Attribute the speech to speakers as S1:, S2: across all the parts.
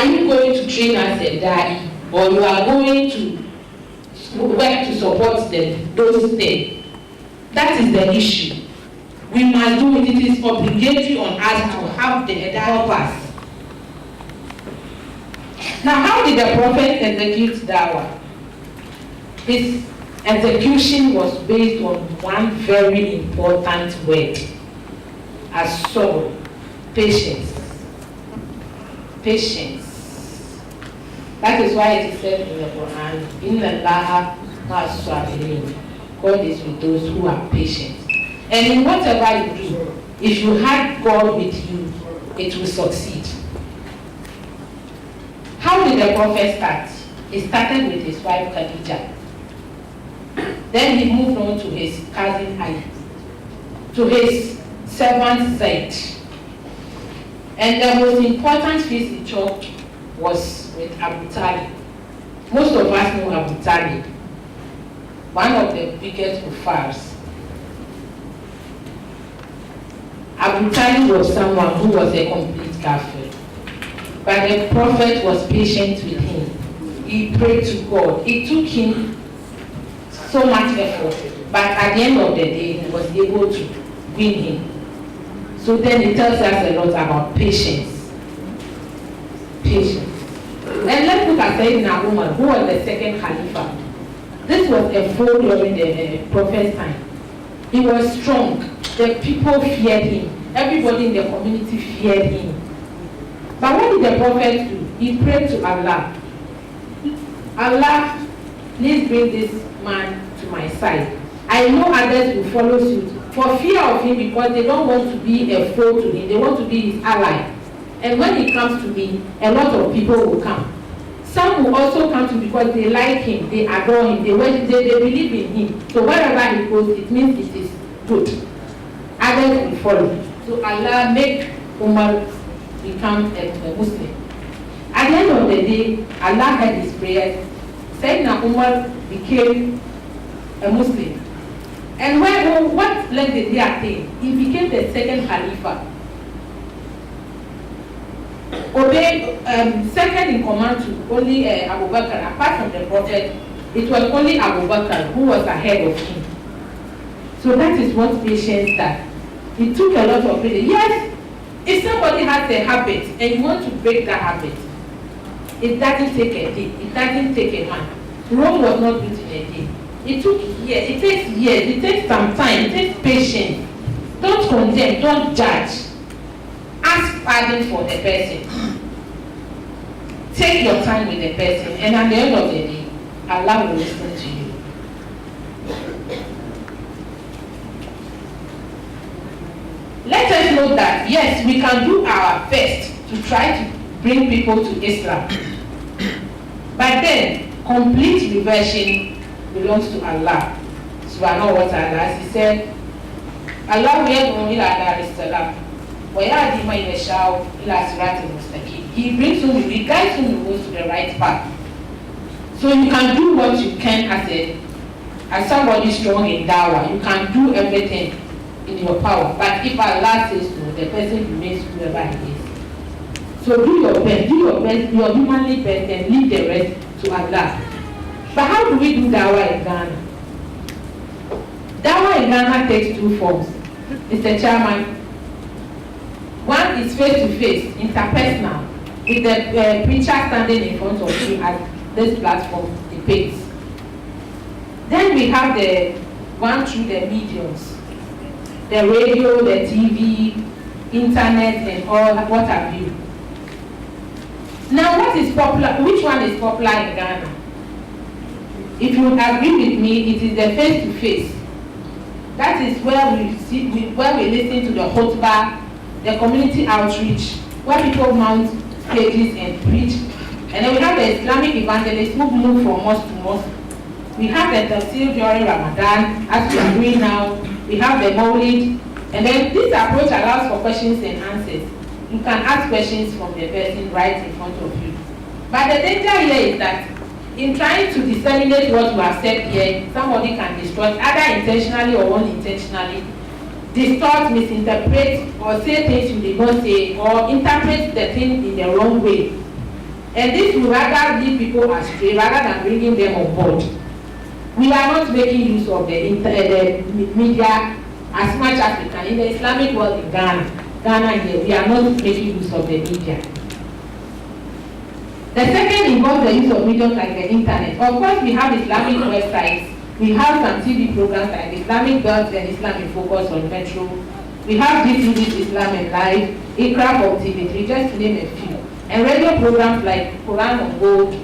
S1: are you going to train as a da'i, or you are going to work to support them, those things? That is the issue. We must do it. It is obligatory on us to have the help us. Now, how did the prophet execute dawah? His execution was based on one very important word, as so, patience. Patience. That is why it is said in the Quran, Inna Allaha ma'as-sabirin. God is with those who are patient. And in whatever you do, if you have God with you, it will succeed. How did the prophet start? He started with his wife Khadija. Then he moved on to his cousin Ali, to his servant Zaid. And the most important feast he took was with Abu Talib. Most of us know Abu Talib, one of the biggest kuffars. Abu Talib was someone who was a complete kafir. But the prophet was patient with him. He prayed to God. It took him so much effort. But at the end of the day, he was able to win him. So then it tells us a lot about patience. Patience. And let's look at Sayyidina Umar, who was the second Khalifa. This was a foe during the prophet's time. He was strong. The people feared him. Everybody in the community feared him. But what did the prophet do? He prayed to Allah. Allah, please bring this man to my side. I know others will follow suit for fear of him, because they don't want to be a foe to him. They want to be his ally. And when he comes to me, a lot of people will come. Some will also come to him because they like him, they adore him, they believe in him. So wherever he goes, it means it is good. Others will follow. So Allah make Umar become a Muslim. At the end of the day, Allah had his prayers. Sayyidina Umar became a Muslim. And what led the day attain? He became the second Khalifa. Obeyed, second in command to only Abu Bakr. Apart from the prophet, it was only Abu Bakr who was ahead of him. So that is what patience does. It took a lot of patience. Yes, if somebody has a habit and you want to break that habit, it doesn't take a day. It doesn't take a month. Rome was not built in a day. It took years. It takes years. It takes some time. It takes patience. Don't condemn. Don't judge. Ask pardon for the person. Take your time with the person, and at the end of the day, Allah will listen to you. Let us know that yes, we can do our best to try to bring people to Islam. But then, complete reversion belongs to Allah. Subhanahu wa ta'ala. He said, Allah yad'u ila daris salam wa yahdi man yasha'u ila siratil mustaqim. He brings whom he guides whom he goes to the right path. So you can do what you can as somebody strong in dawah. You can do everything in your power. But if Allah says no, the person remains whoever he is. So do your best, your humanly best, and leave the rest to Allah. But how do we do dawah in Ghana? Dawah in Ghana takes two forms. Mr. Chairman, one is face-to-face, interpersonal, with the preacher standing in front of you at this platform depicts. Then we have the one through the mediums, the radio, the TV, internet, and all what have you. Now, what is popular? Which one is popular in Ghana? If you agree with me, it is the face-to-face. That is where we listen to the khutbah, the community outreach, where people mount stages and preach. And then we have the Islamic evangelists who move from mosque to mosque. We have the tafsir during Ramadan, as we are doing now. We have the Mawlid. And then this approach allows for questions and answers. You can ask questions from the person right in front of you. But the danger here is that in trying to disseminate what you have said here, somebody can distort, either intentionally or unintentionally, distort, misinterpret, or say things you did not say, or interpret the thing in the wrong way. And this will rather lead people astray rather than bringing them on board. We are not making use of the media as much as we can. In the Islamic world in Ghana here, we are not making use of the media. The second involves the use of mediums like the internet. Of course, we have Islamic websites. We have some TV programs like Islamic Belt and Islamic Focus on Metro. We have DTV's Islam and Life, Ikra for TV3, just to name a few. And radio programs like Quran on Gold,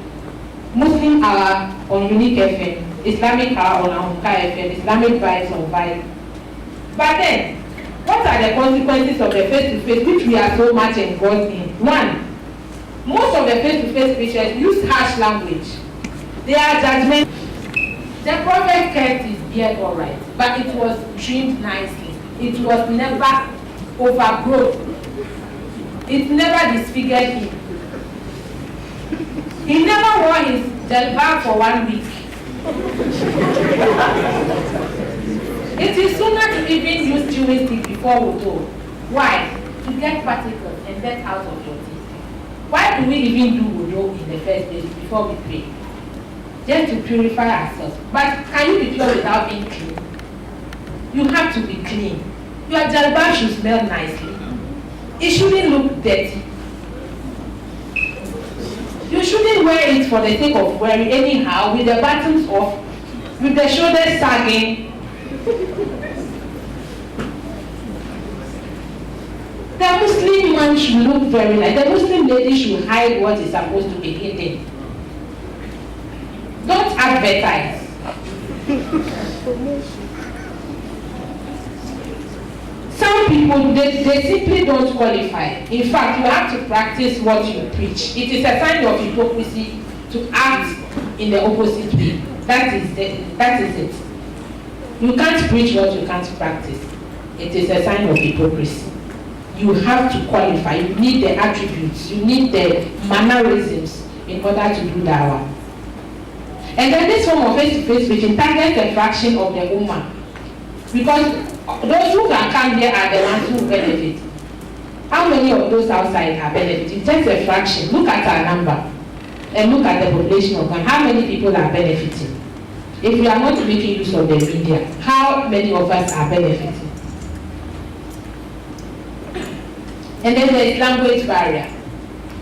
S1: Muslim Hour on Unique FM, Islamic Hour on Ahunka FM, Islamic Vibes on Vibe. But then, what are the consequences of the face-to-face which we are so much involved in? One, most of the face-to-face preachers use harsh language. They are judgmental. The prophet kept his beard all right, but it was trimmed nicely. It was never overgrown. It never disfigured him. He never wore his jalbab for 1 week. It is sooner to even use chewing stick before wudu. Why? To get particles and get out of your teeth. Why do we even do wudu in the first place before we pray? Just to purify ourselves. But can you be pure without being clean? You have to be clean. Your jalbab should smell nicely. It shouldn't look dirty. You shouldn't wear it for the sake of wearing anyhow, with the buttons off, with the shoulders sagging. The Muslim man should look very nice. The Muslim lady should hide what is supposed to be hidden. Don't advertise. Some people, they simply don't qualify. In fact, you have to practice what you preach. It is a sign of hypocrisy to act in the opposite way. That is it. You can't preach what you can't practice. It is a sign of hypocrisy. You have to qualify. You need the attributes. You need the mannerisms in order to do that one. And then this form of face-to-face preaching targets a fraction of the ummah. Because those who can come here are the ones who benefit. How many of those outside are benefiting? Just a fraction. Look at our number and look at the population of Ghana. How many people are benefiting? If we are not making use of the media, how many of us are benefiting? And then there is language barrier.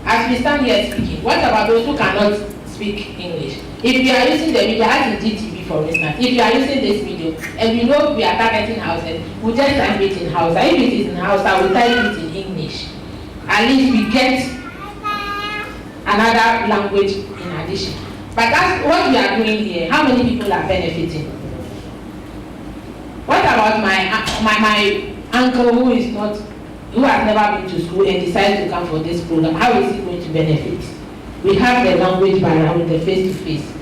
S1: As we stand here speaking, what about those who cannot speak English? If you are using the media, as in GTV for instance, if you are using this video and we know we are targeting houses, we just type it in Hausa. If it is in Hausa, we type it in English. At least we get another language in addition. But that's what we are doing here. How many people are benefiting? What about my uncle who has never been to school and decides to come for this program? How is he going to benefit? We have the language barrier with the face-to-face.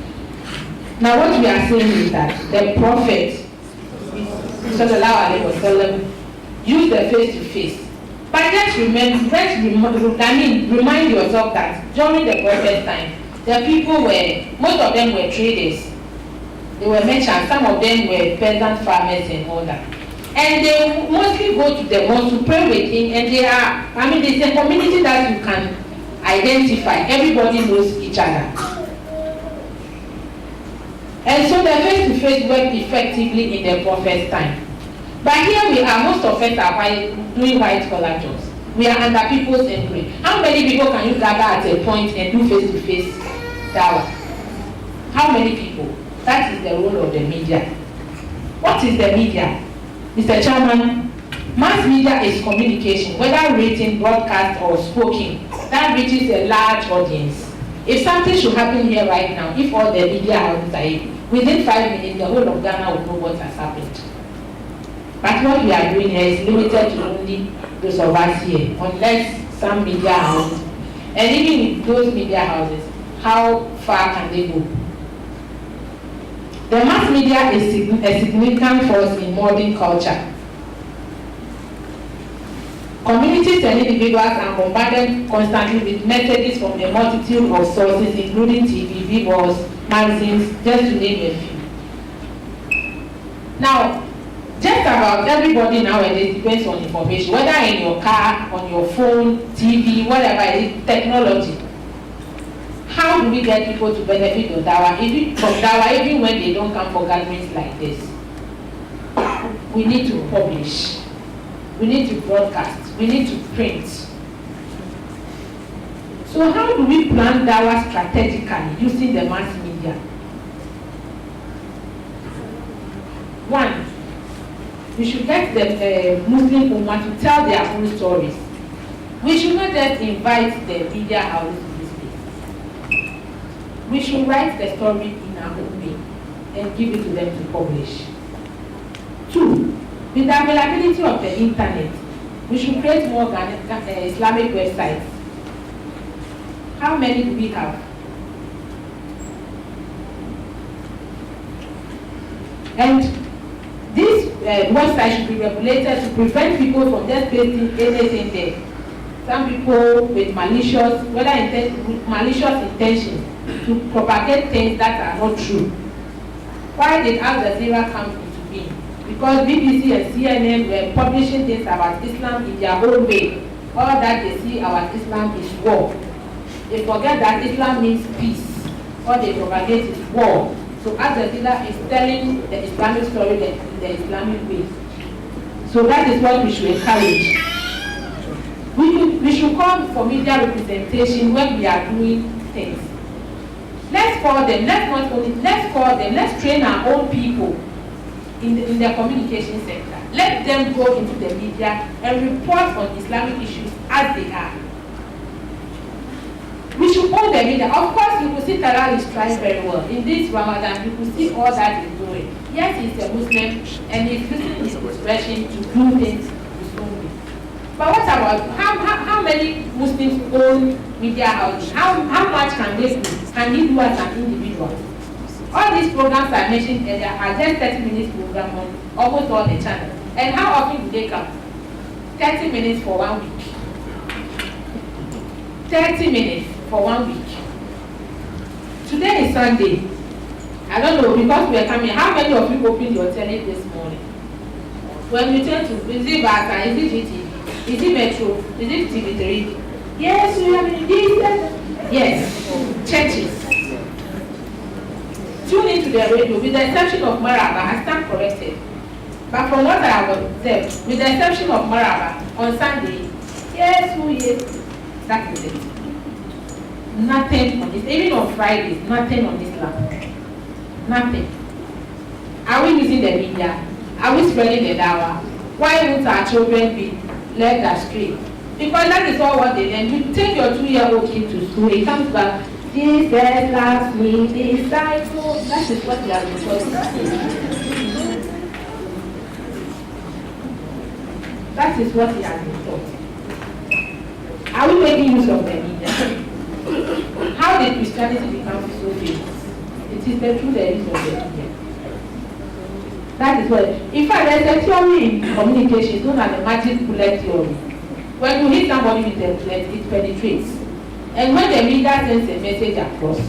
S1: Now what we are saying is that the Prophet sallallahu alaihi wasallam used the face-to-face. But just remind yourself that during the Prophet's time, most of them were traders. They were merchants. Some of them were peasant farmers and all that. And they mostly go to the mosque to pray with him. And it's a community that you can identify. Everybody knows each other. And so the face-to-face worked effectively in the Prophet's time. But here we are, most of us are doing white-collar jobs. We are under people's inquiry. How many people can you gather at a point and do face-to-face dawah? How many people? That is the role of the media. What is the media? Mr. Chairman, mass media is communication, whether written, broadcast, or spoken, that reaches a large audience. If something should happen here right now, if all the media houses are able, within 5 minutes, the whole of Ghana will know what has happened. But what we are doing here is limited to only those of us here, unless some media houses. And even with those media houses, how far can they go? The mass media is a significant force in modern culture. Communities and individuals are bombarded constantly with messages from a multitude of sources, including TV, billboards, magazines, just to name a few. Now, just about everybody nowadays depends on information, whether in your car, on your phone, TV, whatever it is, technology. how do we get people to benefit from Dawa, even when they don't come for gatherings like this? We need to publish. We need to broadcast. We need to print. So how do we plan Dawa strategically using the mass media? One, we should get the Muslim Ummah to tell their own stories. We should not just invite the media houses to this place. We should write the story in our own way and give it to them to publish. Two, with the availability of the internet, we should create more Islamic websites. How many do we have? And this website should be regulated to prevent people from just pasting anything there. Some people with malicious intentions to propagate things that are not true. Why did Al Jazeera come into being? Because BBC and CNN were publishing things about Islam in their own way. All that they see about Islam is war. They forget that Islam means peace. All they propagate is war. So Al Jazeera is telling the Islamic story in the Islamic way. So that is what we should encourage. We should call for media representation when we are doing things. Let's call them, let's train our own people in the communication sector. Let them go into the media and report on Islamic issues as they are. We should own the media. Of course, you will see Talal is trying very well. In this Ramadan, you will see all that he's doing. Yes, he's a Muslim and he's using his discretion to do things his own way. But what about how many Muslims own media houses? How much can they do? Can he do as an individual? All these programs I mentioned earlier are just 30 minutes program on almost all the channels. And how often do they come? 30 minutes for 1 week. 30 minutes for 1 week. Today is Sunday. I don't know, because we are coming. How many of you opened your tele this morning? When you turn to, is it Bata, is it GTV? Is it Metro? Is it TV3? Yes, we have in this. Yes, churches. Tune into the radio, with the exception of Maraba. I stand corrected. But from what I have observed, with the exception of Maraba, on Sunday, yes, that is it. Nothing on this, even on Fridays, nothing on this land. Nothing. Are we using the media? Are we spreading the dawah? Why won't our children be led astray? Because that is all what they learn. You take your 2-year-old kid to school, he comes back, Jesus loves me, disciple. That is what they are reporting. That is what he has been taught. Are we making use of the media? How did Christianity become so famous? It is the truth there is of the media. That is what. In fact, there is a theory in communication known as the magic bullet theory. When you hit somebody with a bullet, it penetrates. And when the media sends a message across,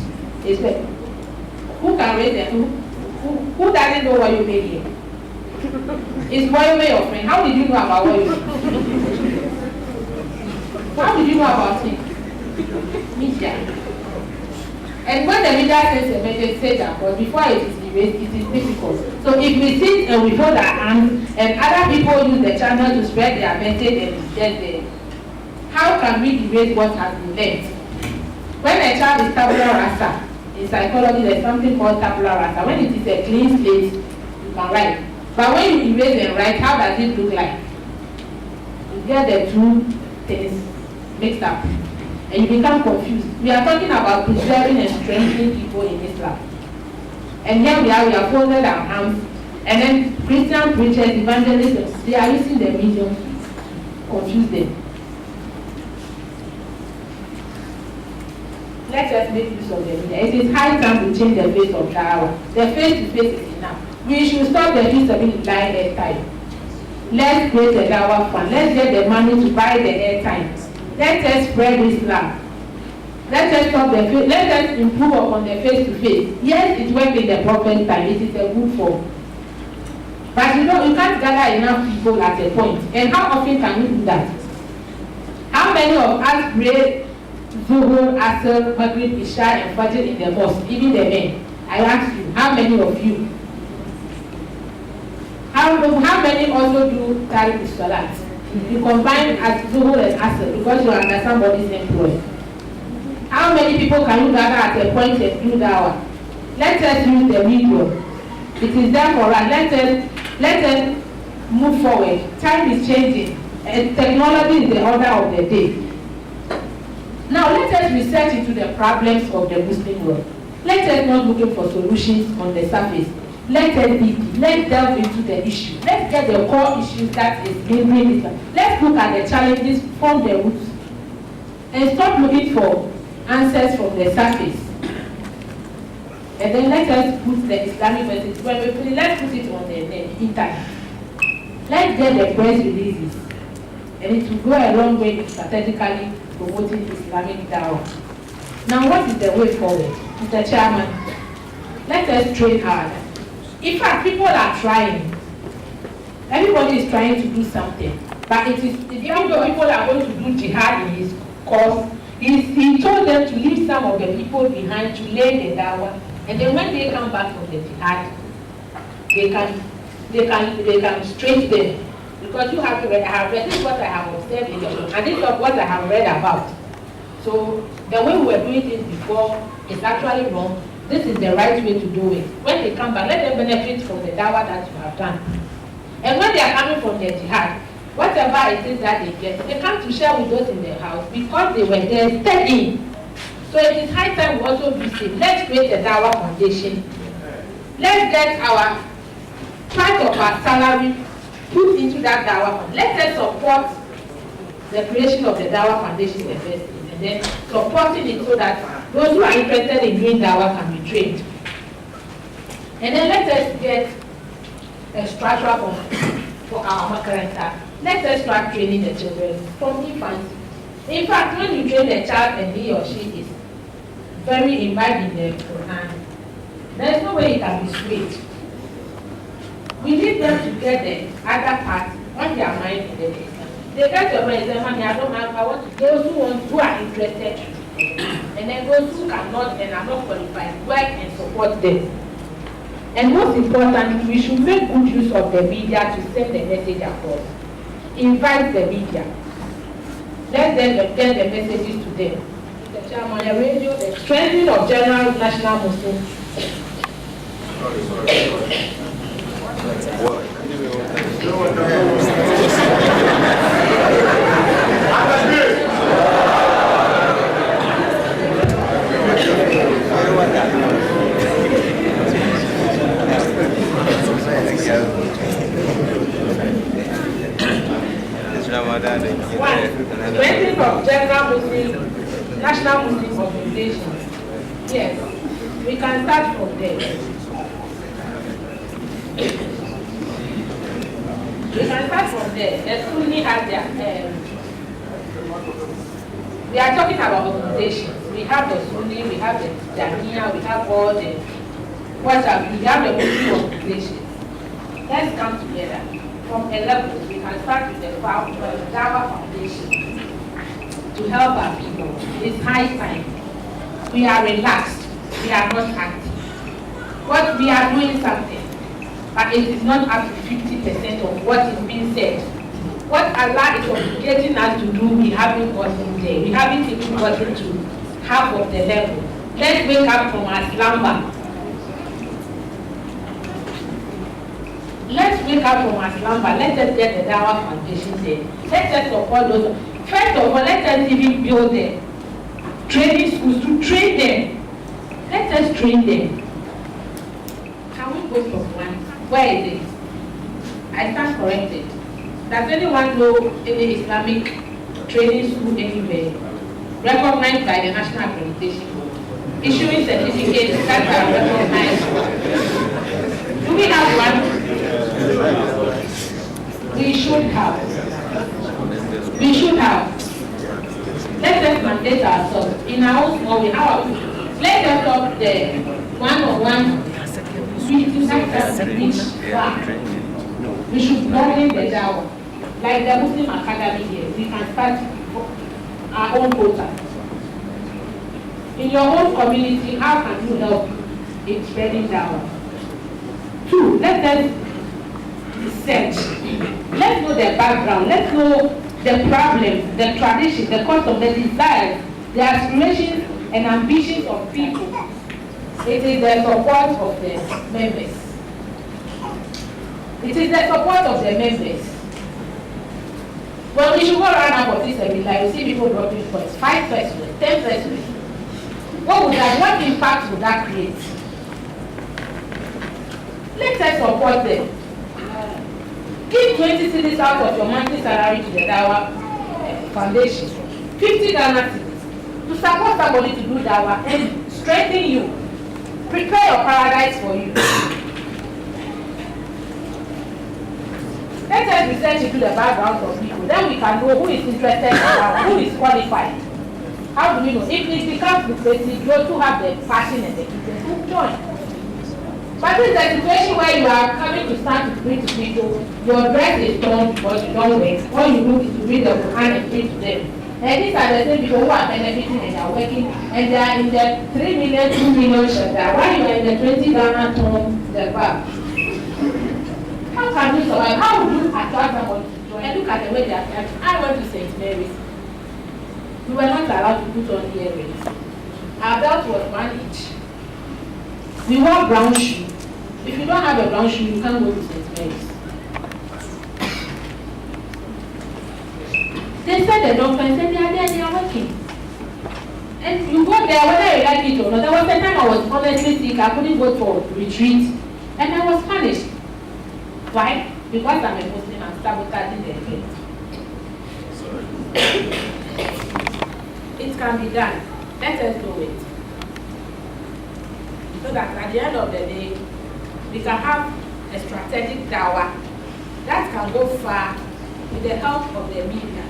S1: it's like, who can raise it? Who doesn't know what you made here? Is Woyome your friend? How did you know about Woyome? How did you know about him? Media. And when the media sends a message across, before it is erased, it is difficult. So if we sit and we hold our hands and other people use the channel to spread their message and it's just there, how can we erase what has been learned? When a child is tabula rasa, in psychology there's something called tabula rasa. When it is a clean slate, you can write. But when you erase and write, how does it look like? You get the two things mixed up. And you become confused. We are talking about preserving and strengthening people in Islam. And here we are folded our hands. And then Christian preachers, evangelists, they are using the medium to confuse them. Let us make use of the media. It is high time to change the face of Dawah. The face-to-face is enough. We should stop the use of it buying airtime. Let's create a Dawah fund. Let's get the money to buy the airtime. Let us spread Islam. Let us stop the face. Let us improve upon the face-to-face. Yes, it worked in the prophet time. It is a good form. But you can't gather enough people at a point. And how often can we do that? How many of us pray Zuhur, Asr, Maghrib, Isha, and Fajr in the mosque, even the men. I ask you, how many of you? How many also do Tariq Salat? You combine as Zuhur and Asr because you understand what is employed. How many people can you gather at a point and do that one? Let us use the medium. It is there for us. Let us move forward. Time is changing. And technology is the order of the day. Now let us research into the problems of the Muslim world. Let us not looking for solutions on the surface. Let's delve into the issue. Let's get the core issues that is hindering Islam. Let's look at the challenges from the roots and stop looking for answers from the surface. And then let us put the Islamic message. When we put it, let's put it on the internet. Let's get the press releases, and it will go a long way in strategically promoting Islamic dawah. Now, what is the way forward, Mr. Chairman? Let us train hard. In fact, people are trying. Everybody is trying to do something. But it is, even though people are going to do jihad in his cause, he told them to leave some of the people behind to lay the dawah. And then when they come back from the jihad, they can straight them. Because you have to read, I have read, this is what I have observed in the book, and this is what I have read about. So the way we were doing things before is actually wrong. This is the right way to do it. When they come back, let them benefit from the dawah that you have done. And when they are coming from the jihad, whatever it is that they get, they come to share with us in their house because they were there studying. So it is high time we also do same. Let's create a dawah foundation. Let's get our part of our salary put into that dawah fund. Let us support the creation of the dawah foundation in the first place, and then supporting it so that those who are interested in doing dawah can be trained. And then let us get a structure for our makaranta. Let us start training the children from infancy. In fact, when you train a child and he or she is very imbibed in the Quran, there is no way he can be swayed. We need them to get the other part on their mind in the Islam. They get your mind and say, "Mommy, I want to." Those who are interested, and then those who cannot and are not qualified, work and support them. And most importantly, we should make good use of the media to send the message across. Invite the media. Let them get the messages to them. The chairman, the radio, the strengthening of general national Muslims. Strengthening of general Muslim, national Muslim organizations. Yes, we can start from there. We can start from there. The Sunni has their, we are talking about organizations. We have the Sunni, we have the Jamia, we have all the, we have the Muslim organizations. Let's come together. From a level, we can start with the Dawah Foundation to help our people. It's high time. We are relaxed. We are not active. But we are doing something. But it is not up to 50% of what is being said. What Allah is obligating us to do, we haven't gotten there. We haven't even gotten to half of the level. Let's wake up from our slumber. Let's wake up from our slumber. Let us get the Dawah Foundation there. Let us support those. First of all, let us even build them. Training schools to train them. Let us train them. Can we go from one? Where is it? I stand corrected. Does anyone know any Islamic training school anywhere recognized by the National Accreditation Board, issuing certificates that are recognized? Do we have one? We should have. We should have. Let us mandate ourselves in our own small way. How are we? Let us talk the one-on-one meetings that reach far. We should broaden the dawah. Like the Muslim Academy here, we can start our own quota. In your own community, how can you help in spreading dawah? 2, let us research. Let's know their background. Let's know the problems, the traditions, the custom, the desires, the aspirations and ambitions of people. It is the support of the members. It is the support of the members. Well, we should go around our bodies every life. You see people dropping points, 5 first words, 10 first words. What impact would that create? Let us support them. Give 20 cedis out of your monthly salary to the Dawah Foundation, 50 Ghana cedis, to support somebody to do Dawah and strengthen you. Prepare your paradise for you. Let us research into the background of people. Then we can know who is interested in Dawah, who is qualified. How do we know? If it becomes lucrative, those who have the passion and the interest will join. But this is a situation where you are coming to start to preach to people, your dress is torn because you don't wear. All you do is to read the Quran and preach to them. And these are the same people who are benefiting and they are working, and they are in the 3 million, 2 million shelter, while you are in the 20 Ghana ton the bar. How can you survive? How would you attract someone to join? And look at the way they are acting. I went to St. Mary's. We were not allowed to put on earrings. Our belt was 1 inch. We wore brown shoe. If you don't have a brown shoe, you can't go to St. Mary's. They said the doctor and said they are there, they are working. And you go there whether you like it or not. There was a time I was honestly sick, I couldn't go for retreat, and I was punished. Why? Because I'm a Muslim and sabotaging the event. It can be done. Let us do it. So that at the end of the day, we can have a strategic Dawah that can go far with the help of the media.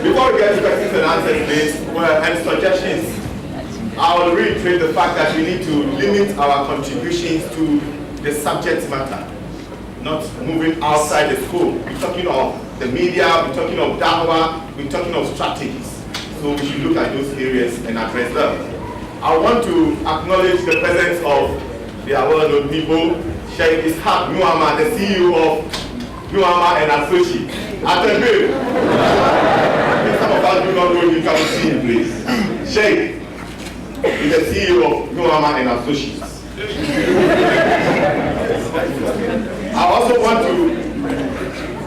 S2: Before we get to questions and answers, please, and suggestions, I will reiterate the fact that we need to limit our contributions to the subject matter, not moving outside the scope. We're talking of the media, we're talking of Dawah, we're talking of strategies. So we should look at those areas and address them. I want to acknowledge the presence of the well-known people, Sheikh Ishaq Nuama, the CEO of Nuama and Associates. Attentive. Some of us do not know him, can see him, please. Sheikh is the CEO of Nuama and Associates. I also want to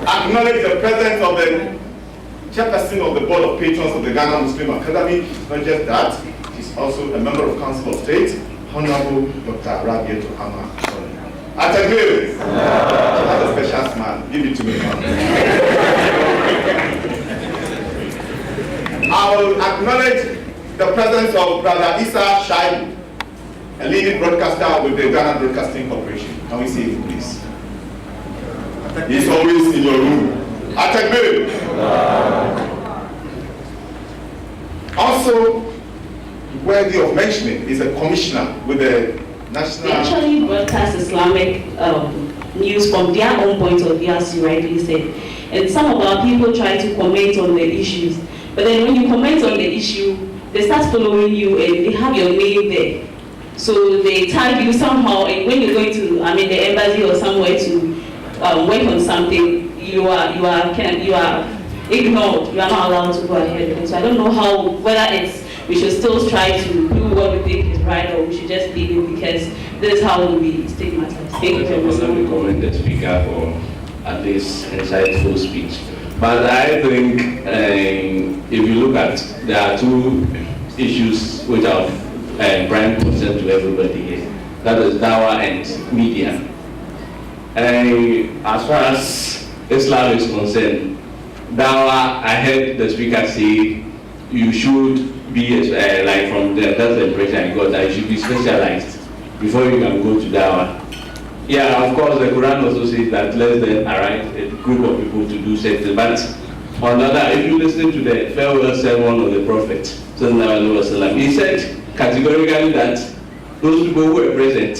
S2: acknowledge the presence of the chairperson of the Board of Patrons of the Ghana Muslim Academy. Not just that, she's also a member of Council of State, Honorable Dr. Rabia Tuhama. Attentive! That's a special smile. Give it to me. I will acknowledge the presence of Brother Issa Shaibu, a leading broadcaster with the Ghana Broadcasting Corporation. Can we see him, please? He's always in your room. Attentive! Also, worthy of mentioning is a commissioner with the national.
S3: They actually broadcast Islamic news from their own point of view, as you rightly said. And some of our people try to comment on the issues, but then when you comment on the issue, they start following you and they have your name there. So they tag you somehow, and when you're going to, the embassy or somewhere to work on something, you are ignored. You are not allowed to go ahead with it. So I don't know whether we should still try to do what we think is right, or we should just leave it because this is how we'll be stigmatized. Thank you very much.
S4: We commend the speaker for at least insightful speech. But I think if you look at, there are 2 issues which are prime concern to everybody here. That is Dawah and media. As far as Islam is concerned, Dawah, I heard the speaker say you should be like from that's the impression I got, that you should be specialized before you can go to Dawah. Yeah, of course, the Quran also says that let them arrive a group of people to do something. But on the other, if you listen to the farewell sermon of the Prophet, he said categorically that those people who were present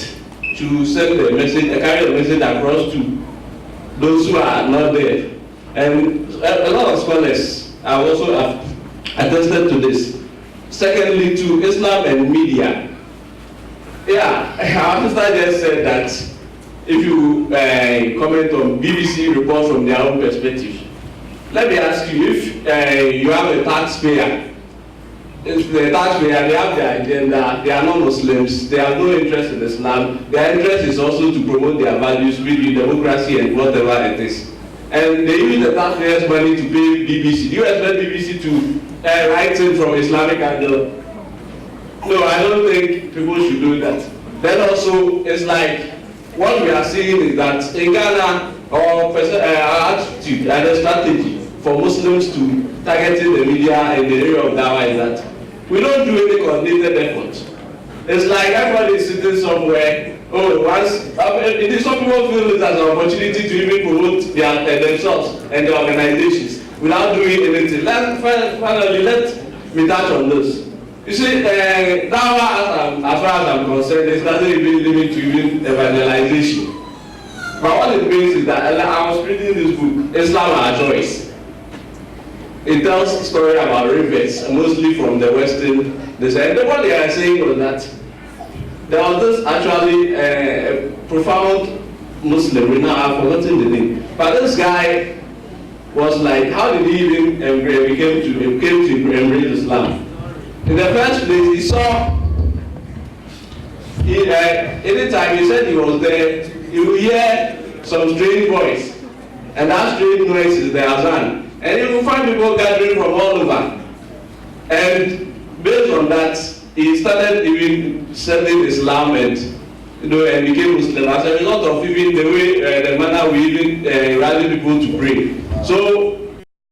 S4: to send the message, carry the message across to those who are not there. And a lot of scholars have also attested to this. Secondly, to Islam and media. Yeah, our sister just said that if you comment on BBC reports from their own perspective, let me ask you, if you have a taxpayer, if the taxpayer, they have their agenda, they are not Muslims, they have no interest in Islam, their interest is also to promote their values, be it democracy and whatever it is. And they use the taxpayers' money to pay BBC. Do you expect BBC to write in from Islamic angle? No, I don't think people should do that. Then also, it's like, what we are seeing is that in Ghana, our attitude and the strategy for Muslims to targeting the media in the area of Dawah is that we don't do any coordinated effort. It's like everybody is sitting somewhere. Oh, some people feel it as an opportunity to even promote themselves and their organizations without doing anything. Finally, let me touch on this. You see, Dawah, as far as I'm concerned, it doesn't even limit to even evangelization. But what it means is that I was reading this book, Islam Our Choice. It tells a story about rivers, mostly from the Western. And what they are saying was that there was this actually profound Muslim, now I've forgotten the name, but this guy was like, how did he even came to embrace Islam? In the first place, he saw, anytime he said he was there, he would hear some strange voice, and that strange noise is the Azan. And you will find people gathering from all over. And based on that, he started even studying Islam and became Muslim as a result of even the way, the manner we even rally people to pray.